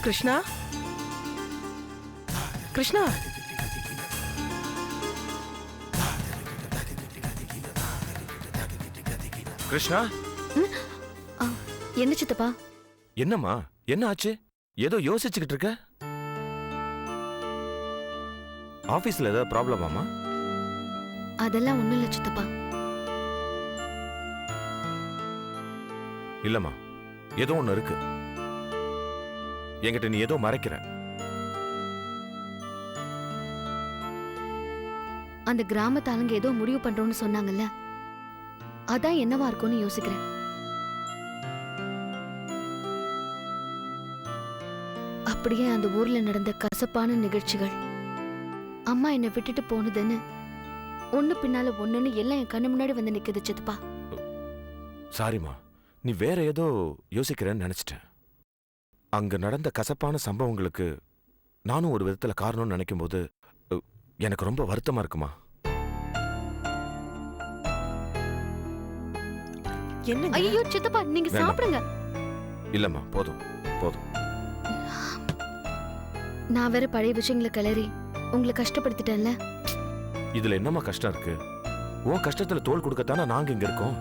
கிருஷ்ணா கிருஷ்ணா கிருஷ்ணா என்ன சித்தப்பா? என்னம்மா என்ன ஆச்சு? ஏதோ யோசிச்சுக்கிட்டு இருக்க? ஆபீஸ்ல ஏதாவது ப்ராப்ளமாமா? அதெல்லாம் ஒண்ணும் இல்ல சித்தப்பா. இல்லம்மா, ஏதோ ஒண்ணு இருக்கு. என்கிட்ட நீ ஏதோ மறைக்கிற. அந்த கிராமத்து ஆளுங்க ஏதோ முடிவு பண்றோம்னு சொன்னாங்கல்ல, அதான் என்னவா இருக்கும்னு யோசிக்கிறேன். அப்படியே அந்த ஊர்ல நடந்த கசப்பான நிகழ்ச்சிகள், அம்மா என்னை விட்டுட்டு போனதுன்னு ஒண்ணு பின்னால ஒண்ணுன்னு எல்லாம் என் கண்ணு முன்னாடி வந்து நிக்குது சித்தப்பா. சாரிம்மா, நீ வேற ஏதோ யோசிக்கிறேன்னு நினைச்சிட்டேன். அங்க நடந்த கசப்பான சம்பவங்களுக்கு நானும் ஒரு விதத்துல காரணம்னு நினைக்கும் போது எனக்கு ரொம்ப வருத்தமா இருக்குமா. ஐயோ சித்தப்பா, நீங்க சாப்பிடுங்க. இல்லம்மா, போதும் போதும். நான் வேற பழைய விஷயங்களை கிளறி உங்களை கஷ்டப்படுத்திட்டேன்ல. இதுல என்னம்மா கஷ்டம் இருக்கு? உன் கஷ்டத்துல தோள் கொடுக்கத்தானே நாங்க இங்க இருக்கோம்.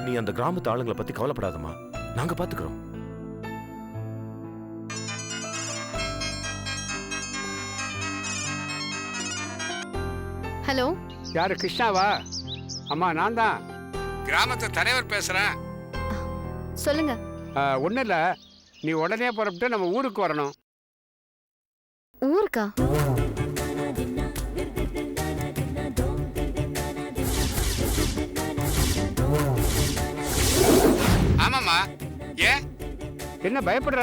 நீ அந்த கிராமத்து ஆளுங்களை பத்தி கவலைப்படாதம்மா, நாங்க பாத்துக்கிறோம். ஹலோ, யாரு? கிருஷ்ணாவா? அம்மா நான் தான் கிராமத்து தலைவர் பேசுறேன். சொல்லுங்க. ஒன்றும் இல்லை, நீ உடனே புறப்பட்டு நம்ம ஊருக்கு வரணும். ஊருக்கா? ஆமாம்மா. ஏன் என்ன பயப்படுற?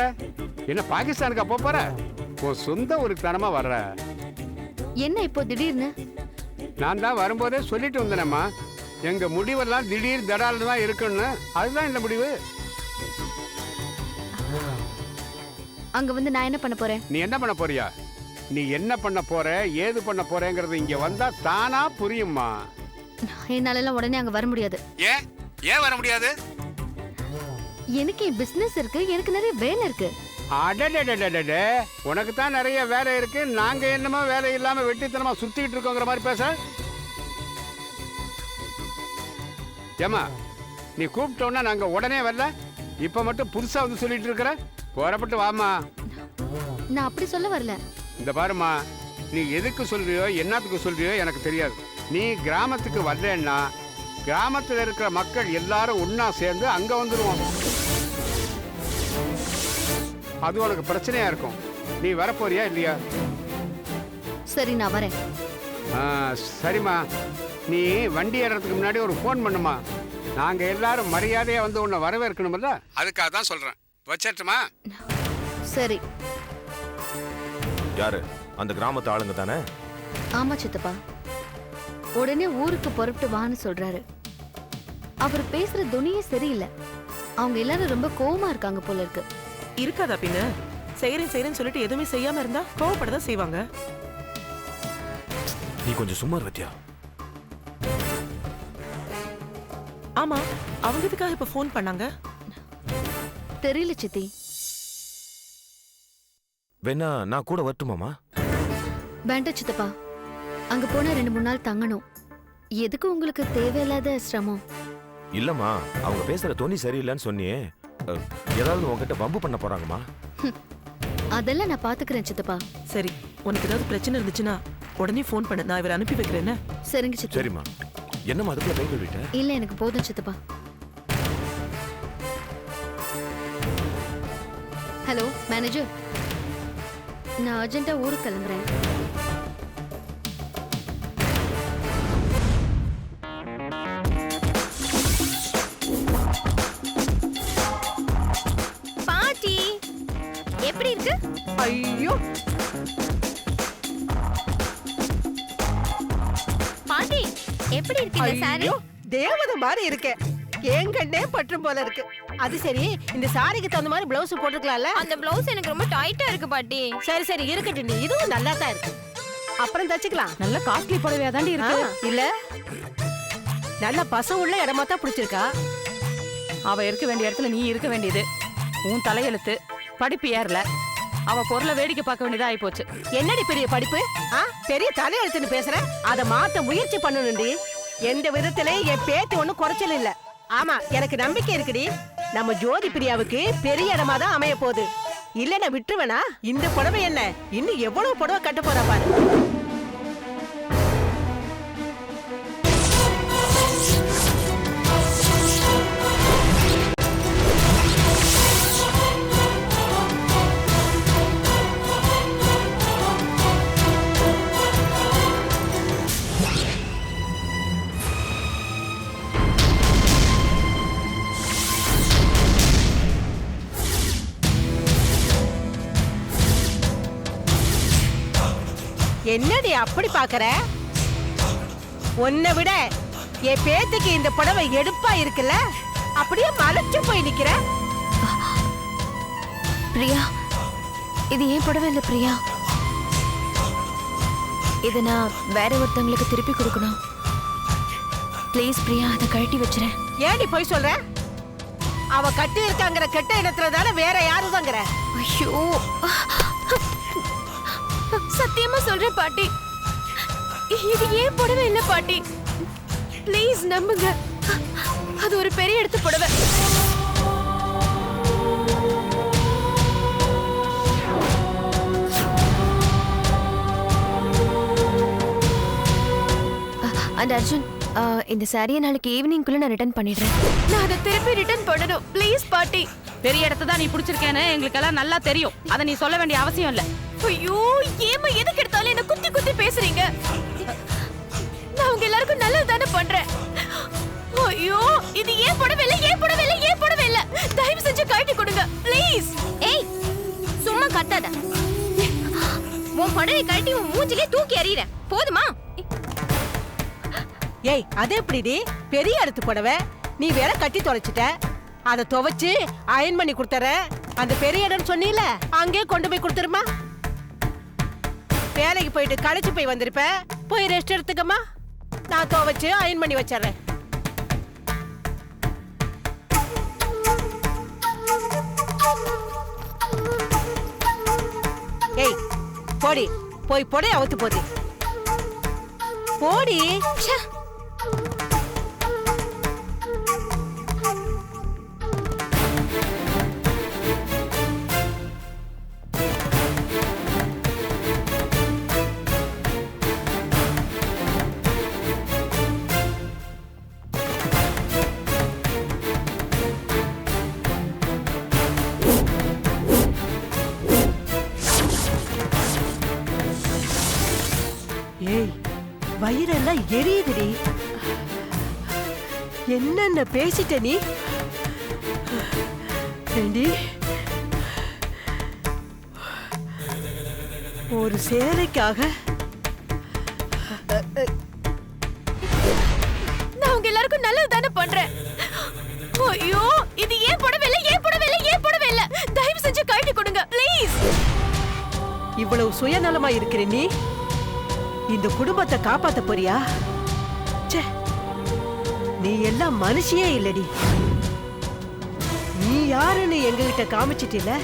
என்ன பாகிஸ்தானுக்கா போற? உன் சொந்த ஊருக்கு தானமா வர்ற? என்ன இப்போ திடீர்னு? நான் தான் வரும்போதே சொல்லிட்டு வந்தேனம்மா, எங்க முடிவெல்லாம் திடீர் தடால் தான் இருக்குன்னு. அதுதான் இந்த முடிவு. அங்க வந்து நான் என்ன பண்ண போறேன்? நீ என்ன பண்ண போறியா? நீ என்ன பண்ண போற, ஏது பண்ண போறேங்கிறது இங்க வந்தா தானா புரியும்மா. என்னால உடனே அங்க வர முடியாது. ஏன் ஏன் வர முடியாது? எனக்கு பிசினஸ் இருக்கு, எனக்கு நிறைய வேலை இருக்கு. அடடடடடே, உனக்கு தான் நிறைய வேலை இருக்கு, நாங்க என்னமோ வேலை இல்லாம வெட்டித்தனமா சுத்திட்டு இருக்கோங்கிற மாதிரி பேச. ஏமா, நீ கூப்பிட்டோன்னா நாங்க உடனே வரல, இப்ப மட்டும் புதுசா வந்து சொல்லிட்டு இருக்கிற? புறப்பட்டு வாமா. நான் அப்படி சொல்ல வரல. இந்த பாருமா, நீ எதுக்கு சொல்றியோ என்னத்துக்கு சொல்றியோ எனக்கு தெரியாது. நீ கிராமத்துக்கு வரலன்னா கிராமத்தில் இருக்கிற மக்கள் எல்லாரும் ஒன்னா சேர்ந்து அங்க வந்துருவோம். அது உனக்கு பிரச்சனையா இருக்கும். நீ வரப்போறியா இல்லையா? சரி, நான் வரேன். சரிம்மா, நீ வண்டி ஏறதுக்கு முன்னாடி ஒரு ஃபோன் பண்ணுமா. நாங்க எல்லாரும் மரியாதையா வந்து உன்னை வரவேற்கணும்ல, அதுக்காக தான் சொல்றேன். வச்சிட்டுமா? சரி. யாரு? அந்த கிராமத்து ஆளுங்க தானே? ஆமா சித்தப்பா, உடனே ஊருக்கு புறப்பட்டு வான்னு சொல்றாரு. அவர் பேசுற துணியே சரியில்லை. அவங்க எல்லாரும் ரொம்ப கோவமா இருக்காங்க போல இருக்கு. இருக்காதா பின்ன? செய்யறேன்னு சொல்லிட்டு எதுவுமே செய்யாம இருந்தா கோவப்படதான் செய்வாங்க. நீ கொஞ்சம் சும்மா இருத்தியா? ஆமா, அவங்க எதுக்காக இப்ப போன் பண்ணாங்க? தெரியல சித்தி. வேணா நான் கூட வரட்டுமாமா? வேண்டாம் சித்தப்பா, அங்க போனா 2-3 நாள் தங்கணும். எதுக்கு உங்களுக்கு தேவையில்லாத சிரமம்? இல்லம்மா, அவங்க பேசுற தொனி சரியில்லைன்னு சொன்னியே, ஏதாவது உங்ககிட்ட வம்பு பண்ண போறாங்கம்மா? அதெல்லாம் நான் பாத்துக்கிறேன் சித்தப்பா. சரி, உனக்கு ஏதாவது பிரச்சனை இருந்துச்சுன்னா உடனே போன் பண்ணு, நான் இவரை அனுப்பி வைக்கிறேன். சரிங்க சித்தப்பா. சரிம்மா. என்னம்மா அதுக்குள்ள கை கழுவிட்ட? இல்ல, எனக்கு போதும் சித்தப்பா. ஹலோ மேனேஜர், நான் அர்ஜென்ட்டா ஊருக்கு கிளம்புறேன். பாட்டி எப்படி இருக்கு? ஐயோ பாட்டி எப்படி இருக்கு இந்த சாரி? தேவதை மாதிரி இருக்கே, எங்கன்னே பற்றும் போல இருக்கு. அது சரி, இந்த சாரிக்கு தகுந்த மாதிரி பிளவுஸ் போட்டுக்கலாம்ல? அந்த பிளவுஸ் எனக்கு ரொம்ப டைட்டா இருக்கு பாட்டி. சரி சரி இருக்கட்டும், இதுவும் நல்லா தான் இருக்கு. அப்புறம் தச்சுக்கலாம். நல்ல காஸ்ட்லி புடவையா தாண்டி இருக்கு. இல்ல நல்ல பச உள்ள இடமா தான் பிடிச்சிருக்கா. அவ இருக்க வேண்டிய இடத்துல நீ இருக்க வேண்டியது உன் தலையெழுத்து. படிப்பு ஏறல, அவ பொருளை வேடிக்கை பார்க்க வேண்டியதா ஆயி போச்சு. என்னடி பெரிய படிப்பு? பெரிய தலையெழுத்துன்னு பேசுற? அதை மாத்த முயற்சி பண்ணணும்டி. எந்த விதத்திலயும் என் பேத்தி ஒண்ணும் குறைச்சல் இல்ல. ஆமா, எனக்கு நம்பிக்கை இருக்குடி. நம்ம ஜோதி பிரியாவுக்கு பெரிய இடமா தான் அமைய போகுது. இல்ல நான் விட்டுருவேனா? இந்த புடவை என்ன, இன்னும் எவ்வளவு புடவை கட்ட போறா பாரு. என்னடி அப்படி பாக்குற? உன்னை விட என் பேத்திக்கு இந்த புடவை எடுப்பா இருக்குல்ல, அப்படியே மலைச்சு போய் நிக்கிற. பிரியா, இது ஏன் புடவை இல்ல பிரியா. இதை நான் வேற ஒருத்தவங்களுக்கு திருப்பி கொடுக்கணும். ப்ளீஸ் பிரியா, அதை கழட்டி வச்சிரேன். ஏடி போய் சொல்ற? அவ கட்டி இருக்காங்கிற கெட்ட இடத்துல தானே வேற யாருதாங்கிற? ஐயோ, சத்தியமா சொல்றேன் பாட்டி, இது ஏன் புடவை இல்ல பாட்டி. ப்ளீஸ் நம்புங்க, அது ஒரு பெரிய இடத்து புடவை. அண்ட் அர்ஜுன், இந்த சாரியை நாளைக்கு ஈவினிங்குள்ள நான் ரிட்டர்ன் பண்ணிடுறேன். நான் அதை திருப்பி ரிட்டர்ன் பண்ணணும் ப்ளீஸ் பாட்டி. பெரிய இடத்த தான் நீ பிடிச்சிருக்கேன்னு எங்களுக்கெல்லாம் நல்லா தெரியும். அதை நீ சொல்ல வேண்டிய அவசியம் இல்ல. ஐயோ, ஏமா எதுக்கு எடுத்தாலும் என்ன குத்தி குத்தி பேசுறீங்க? நான் உங்க எல்லாருக்கும் நல்லது தானே பண்றேன். ஐயோ, இது ஏன் புடவை இல்ல, ஏன் புடவை இல்ல, ஏன் புடவை இல்ல. தயவு செஞ்சு கழட்டி கொடுங்க ப்ளீஸ். ஏய், சும்மா கத்தாத. உன் புடவை கழட்டி உன் மூஞ்சிலே தூக்கி எறியறேன், போதுமா? ஏய், அது எப்படிடி பெரிய இடத்து புடவை? நீ வேற கட்டி தொலைச்சிட்ட. அதை துவைச்சு அயன் பண்ணி கொடுத்துறேன். அந்த பெரிய இடம் சொன்னீல, அங்கே கொண்டு போய் கொடுத்துருமா. வேலைக்கு போயிட்டு களைச்சு போய் வந்திருப்ப, போய் ரெஸ்ட் எடுத்துக்கம்மா. நான் துவைச்சு அயன் பண்ணி வச்சிடறேன். ஏய் போடி, போய் பொடைய அவுத்து போதி போடி. ஏய், வயிறெல்லாம் எரியுதுடி. என்னென்ன பேசிட்ட நீ? ஏண்டி, ஒரு சேலைக்காக நான் உங்க எல்லாருக்கும் நல்லது தானே பண்றேன். ஐயோ, இது ஏன் புடவை இல்ல, ஏன் புடவை இல்ல, ஏன் புடவை இல்ல. தயவு செஞ்சு கழட்டி கொடுங்க ப்ளீஸ். இவ்வளவு சுயநலமா இருக்கிற நீ இந்த குடும்பத்தை காப்பாத்த போறியா? ச்சே, நீ எல்லாம் மனுஷியே இல்லடி. நீ யாருன்னு எங்ககிட்ட காமிச்சிட்டில,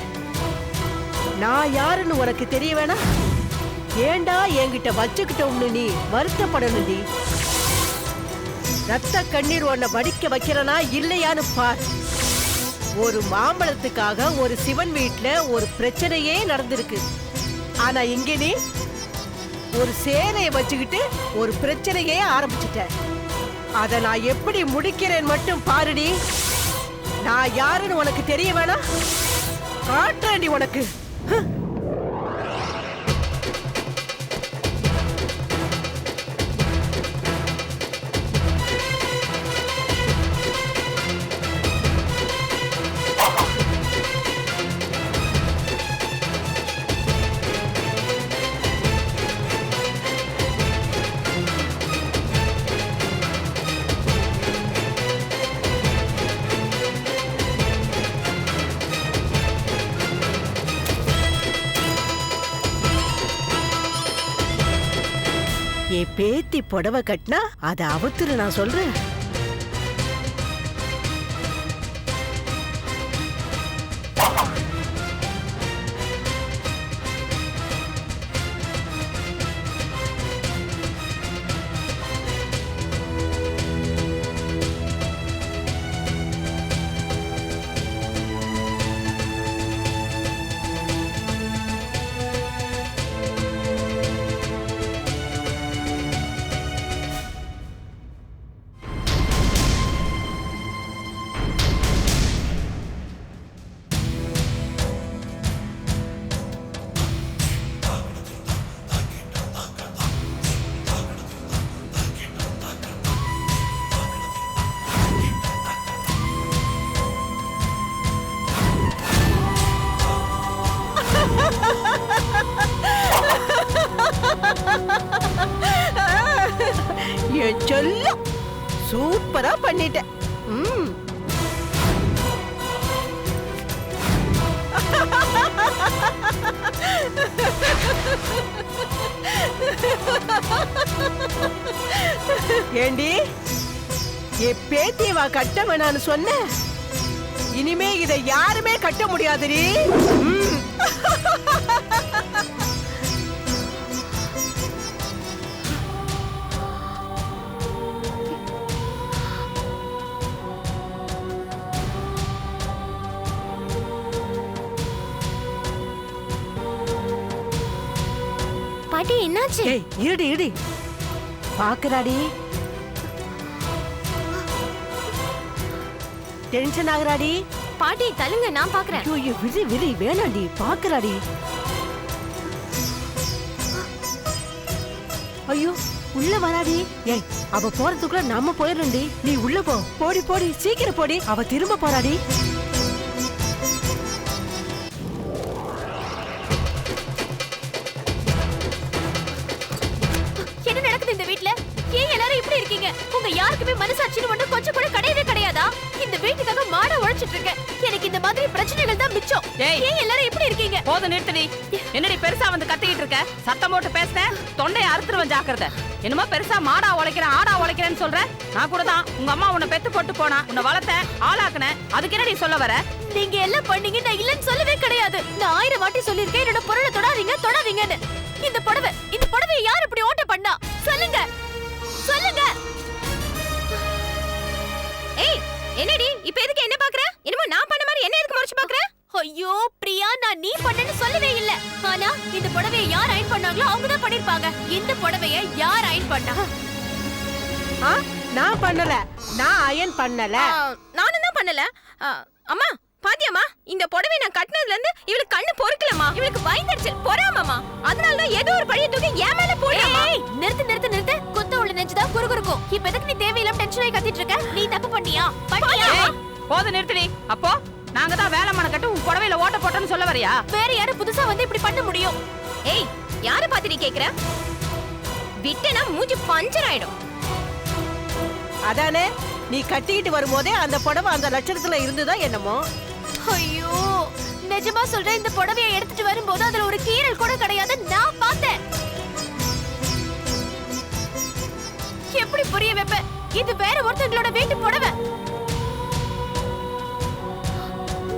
நான் யாருன்னு உனக்கு தெரிய வேணா? ஏண்டா என்கிட்ட வச்சுக்கிட்டோம்னு நீ வருத்தப்படணும்டி. ரத்த கண்ணீர் உன்னை வடிக்க வைக்கிறனா இல்லையான்னு பார். ஒரு மாம்பழத்துக்காக ஒரு சிவன் வீட்டுல ஒரு பிரச்சனையே நடந்திருக்கு. ஆனா இங்க நீ ஒரு சேலையை வச்சுக்கிட்டு ஒரு பிரச்சனையே ஆரம்பிச்சிட்ட. அத நான் எப்படி முடிக்கிறேன் மட்டும் பாருடி. நான் யாருன்னு உனக்கு தெரிய வேணாம்? காட்டுறேன்டி உனக்கு. என் பேத்தி புடவை கட்டினா அதை அவுத்துரு நான் சொல்றேன். என் செல்லம் சூப்பரா பண்ணிட்டேன். ஏண்டி என் பேத்தியவா கட்ட வேணான்னு சொன்ன, இனிமே இதை யாருமே கட்ட முடியாதுடி. பாட்டி என்னாச்சு? ஏய் இருடி இருடி, பாக்குறாடி, டென்ஷன் ஆகுறாடி. பாட்டி தள்ளுங்க, நான் பாக்குறேன். ஐயோ விரி விரி வேணாண்டி, பாக்குறாடி. ஐயோ உள்ள வராடி. ஏய் அவ போறதுக்குள்ள நம்ம போயிடணும்டி. நீ உள்ள போ. போடி போடி சீக்கிரம் போடி, அவ திரும்ப போறாடி. என்ன நடக்குது இந்த வீட்ல? ஏன் எல்லாரும் இப்படி இருக்கீங்க? உங்க யாருக்குமே மனசாட்சின்னு ஒண்ணு கொஞ்சம் கூட கிடையவே கிடையாதா? இந்த வீட்டுக்காக மாட உழைச்சிட்டு இருக்கேன். எனக்கு இந்த மாதிரி பிரச்சனைகள் தான் மிச்சம். ஏன் எல்லாரும் இப்படி இருக்கீங்க? போதும் நிறுத்தடி. என்னடி பெருசா வந்து கத்திக்கிட்டு இருக்க? சத்தம் போட்டு பேசுன தொண்டையை அறுத்துருவன், ஜாக்கிரதை. என்னமோ பெருசா மாடா உழைக்கிறேன் ஆடா உழைக்கிறேன்னு சொல்ற. நான் கூட தான் உங்க அம்மா உன்னை பெத்து போட்டு போனா, உன்னை வளர்த்த ஆளாக்குன. அதுக்கு என்னடி சொல்ல வர? நீங்க எல்லாம் பண்ணீங்க, நான் இல்லன்னு சொல்லவே கிடையாது. நான் 1000 வாட்டி சொல்லிருக்கேன் என்னோட பொருளை தொடாதீங்க தொடாதீங்கன்னு. இந்த புடவை யார் இப்படி ஓட்ட பண்ணா? சொல்லுங்க சொல்லுங்க. ஏய் என்னடி இப்ப எதுக்கு என்ன பாக்குற? என்னமோ நான் பண்ண மாதிரி என்ன எதுக்கு முறைச்சு பாக்குற? ஐயோ பிரியா, நான் நீ பண்ணன்னு சொல்லவே இல்ல. ஆனா இந்த புடவையை யார் அயன் பண்ணாங்களோ அவங்க தான் பண்ணிருப்பாங்க. இந்த புடவையை யார் அயன் பண்ணா? நான் பண்ணல, நான் அயன் பண்ணல. நானும் தான் பண்ணல. அம்மா பாத்தியம்மா, இந்த புடவை நான் கட்டினதுல இருந்து இவளுக்கு கண்ணு பொறுக்கலமா. இவளுக்கு பயந்துருச்சு, பொறாமமா. அதனால தான் ஏதோ ஒரு பழைய தூக்கி என் மேல போடுறா. நிறுத்து நிறுத்து நிறுத்து. குத்த உள்ள நெஞ்சுதான் குறுகுறுக்கும். இப்ப எதுக்கு நீ தேவையில்லாம டென்ஷன் ஆகி கத்திட்டு இருக்க? நீ தப்பு பண்ணியா? போதும் நிறுத்தடி. அப்போ நாங்க தான் வேலை மன கட்டு உன் புடவையில ஓட்ட போட்டோன்னு சொல்ல வரியா? வேற யாரும் புதுசா வந்து இப்படி பண்ண முடியும்? ஏய் யாரை பார்த்து நீ கேக்குற? விட்டனா மூஞ்சி பஞ்சர் ஆயிடும். அதானே, நீ கட்டிக்கிட்டு வரும்போதே அந்த புடவை அந்த லட்சணத்துல இருந்துதான் என்னமோ. ஐயோ நிஜமா சொல்றேன், இந்த புடவையை எடுத்துட்டு வரும்போது அதுல ஒரு கீறல் கூட கிடையாது, நான் பார்த்தேன். எப்படி புரிய வைப்ப? இது வேற ஒருத்தங்களோட வீட்டு புடவை.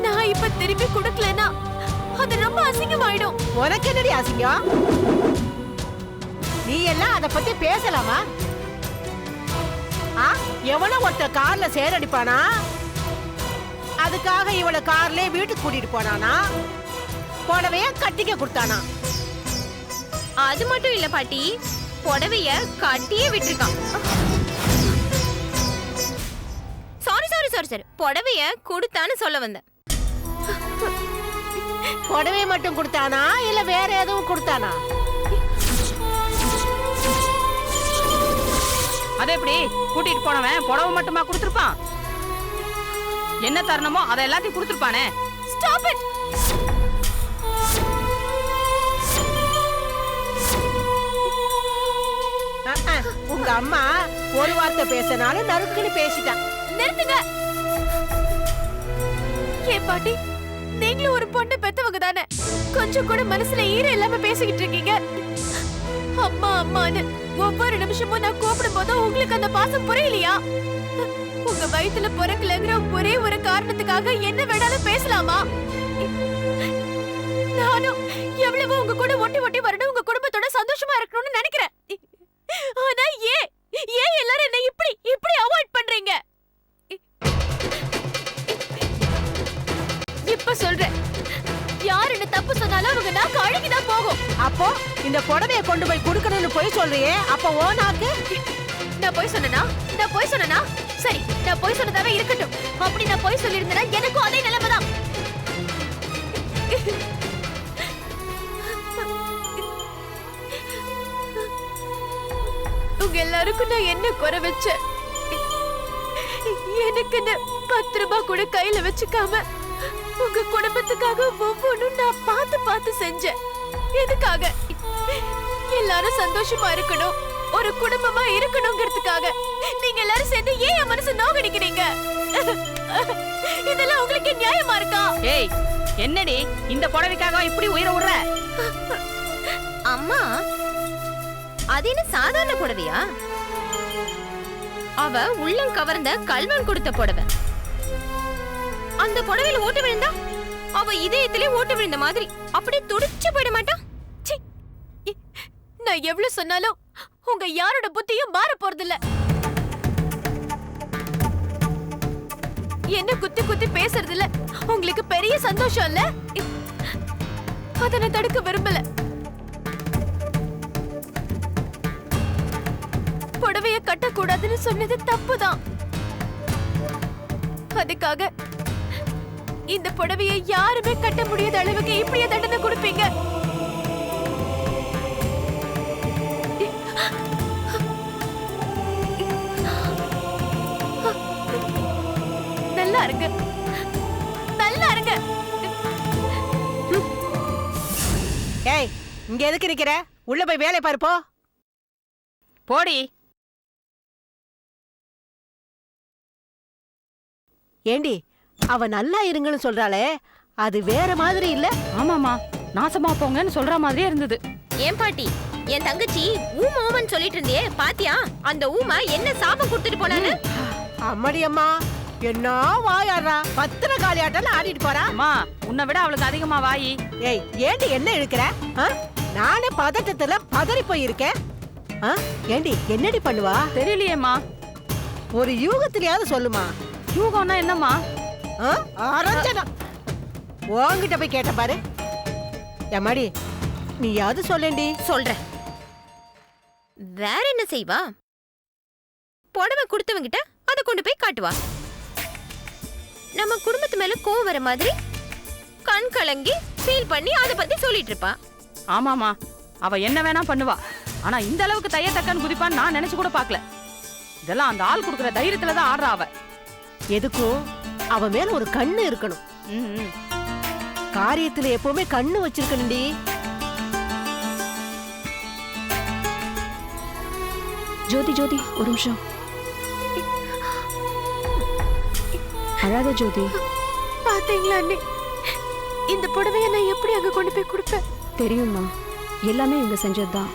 நான் இப்ப திருப்பி கொடுக்கலனா அது ரொம்ப அசிங்கமாயிடும். உனக்கு என்னடி அசிங்கம்? நீ எல்லாம் அத பத்தி பேசலாமா? எவனோ ஒருத்த கார்ல சேரடிப்பானா, அதுக்காக இவள கார்ல வீட்டுக்கு கூட்டிட்டு போனானா, புடவைய கட்டிக்க கொடுத்தானா. அது மட்டும் இல்ல பாட்டி, புடவைய கட்டியே விட்டுருக்கான். சாரி சாரி சாரி சாரி, புடவைய கொடுத்தான்னு சொல்ல வந்தேன். புடவைய மட்டும் கொடுத்தானா இல்ல வேற எதுவும் கொடுத்தானா? அது எப்படி? கூட்டிட்டு போனவன் புடவை மட்டுமா கொடுத்துருப்பான்? என்ன தரணுமோ அதை எல்லாத்தையும் கொடுத்துருப்பானே. Stop it. உங்க அம்மா ஒரு வார்த்தை பேசினாலும் நறுக்குன்னு பேசிட்டான். நிறுத்துங்க. ஏ பாட்டி, நீங்களும் ஒரு பொண்ணு பெத்தவங்க தானே. கொஞ்சம் கூட மனசுல ஈரம் இல்லாம பேசிக்கிட்டு இருக்கீங்க. அம்மா அம்மான்னு ஒவ்வொரு நிமிஷமும் நான் கூப்பிடும் போது உங்களுக்கு அந்த பாசம் புரியலையா? உங்க வயித்துல பிறக்கலங்கிற ஒரே ஒரு காரணத்துக்காக என்ன வேணாலும் பேசலாமா? நானும் எவ்வளவு உங்க கூட ஒட்டி ஒட்டி வரணும், உங்க குடும்பத்தோட சந்தோஷமா இருக்கணும்னு நினைக்கிறேன். ஆனா ஏன் எல்லாரும் என்ன இப்படி அவாய்ட் பண்றீங்க? இப்ப சொல்றேன், யார் என்ன தப்பு சொன்னாலும் அவங்க நாக்கு அழுகிதான் போகும். அப்போ இந்த புடவைய கொண்டு போய் குடுக்கணும்னு போய் சொல்றியே, அப்ப ஓ நாக்கு? நான் போய் சொன்னனா? சரி, நான் போய் சொன்னதாவே இருக்கட்டும். அப்படி நான் போய் சொல்லியிருந்தேன்னா எனக்கும் அதே நிலைமைதான். உங்க எல்லாருக்கும் நான் என்ன குறை வச்சேன்? எனக்குன்னு 10 ரூபாய் கூட கையில வச்சுக்காம உங்க குடும்பத்துக்காக ஒவ்வொன்றும் நான் பார்த்து செஞ்சேன். எதுக்காக? எல்லாரும் சந்தோஷமா இருக்கணும், ஒரு குடும்பமா இருக்கணுங்கிறதுக்காக. நீங்க எல்லாரும் சேர்ந்து ஏன் என் மனசு நோகடிக்கிறீங்க? இதெல்லாம் உங்களுக்கு நியாயமா இருக்கா? ஏய், என்னடி இந்த புடவைக்காக இப்படி உயிரை விடுற? அம்மா, அது என்ன சாதாரண புடவையா? அவ உள்ளம் கவர்ந்த கல்வன் கொடுத்த புடவை. அந்த புடவையில ஓட்டு விழுந்தா அவ இதயத்திலே ஓட்டு விழுந்த மாதிரி அப்படியே துடிச்சு போயிட மாட்டா? நான் எவ்வளவு சொன்னாலும் உங்க யாரோட புத்தியும் மாற போறதில்ல. என்ன குத்தி பேசுறதுல உங்களுக்கு பெரிய சந்தோஷம் இல்ல? அத நான் தடுக்க விரும்பல. புடவைய கட்டக்கூடாதுன்னு சொன்னது தப்புதான். அதுக்காக இந்த புடவைய யாருமே கட்ட முடியாத அளவுக்கு இப்படியே தண்டனை கொடுப்பீங்க? நல்லா இருங்க. ஏய், இங்க எதுக்கு நிக்கிற? உள்ள போய் வேலை பாரு போ. போடி. ஏண்டி, அவ நல்லா இருங்கன்னு சொல்றாளே, அது வேற மாதிரி இல்ல? ஆமாமா, நாசமா போங்கன்னு சொல்ற மாதிரியே இருந்தது. ஏன் பாட்டி, என் தங்கச்சி ஊமன்னு சொல்லிட்டு இருந்தியே, பாத்தியா அந்த ஊமை என்ன சாபம் கொடுத்துட்டு போனான்னு? அம்மாடி அம்மா, என்ன வாயாடுறா? பத்திர காலியாட்டம் ஆடிட்டு போறா. அம்மா, உன்னை விட அவளுக்கு அதிகமா வாயி. ஏய், ஏண்டி என்ன இழுக்கிற? நானே பதட்டத்துல பதறி போயிருக்கேன். ஏண்டி என்னடி பண்ணுவா? தெரியலையேம்மா. ஒரு யூகத்திலேயாவது சொல்லுமா. யூகம்னா என்னம்மா? அரஞ்சனா உன்கிட்ட போய் கேட்ட பாரு. எம்மாடி, நீயாவது சொல்லேண்டி. சொல்றேன். வேற என்ன செய்வா? புடவை கொடுத்தவங்கிட்ட அதை கொண்டு போய் காட்டுவா. நம்ம குடும்பத்து மேல கோவம் வர மாதிரி கண் கலங்கி ஃபீல் பண்ணி அதை பத்தி சொல்லிட்டு இருப்பா. ஆமாமா, அவ என்ன வேணா பண்ணுவா. ஆனா இந்த அளவுக்கு தையத்தக்கன்னு குதிப்பான்னு நான் நினைச்சு கூட பாக்கல. இதெல்லாம் அந்த ஆள் குடுக்குற தைரியத்துலதான் ஆடுறா அவ. எதுக்கும் அவ மேல ஒரு கண்ணு இருக்கணும். காரியத்துல எப்பவுமே கண்ணு வச்சிருக்கணும்டி. ஜோதி ஒரு நிமிஷம். அழாத ஜோதி. பாத்தீங்களா அண்ணே, இந்த புடவைய நான் எப்படி அங்க கொண்டு போய் கொடுப்பேன்? தெரியுமா, எல்லாமே இவங்க செஞ்சதுதான்.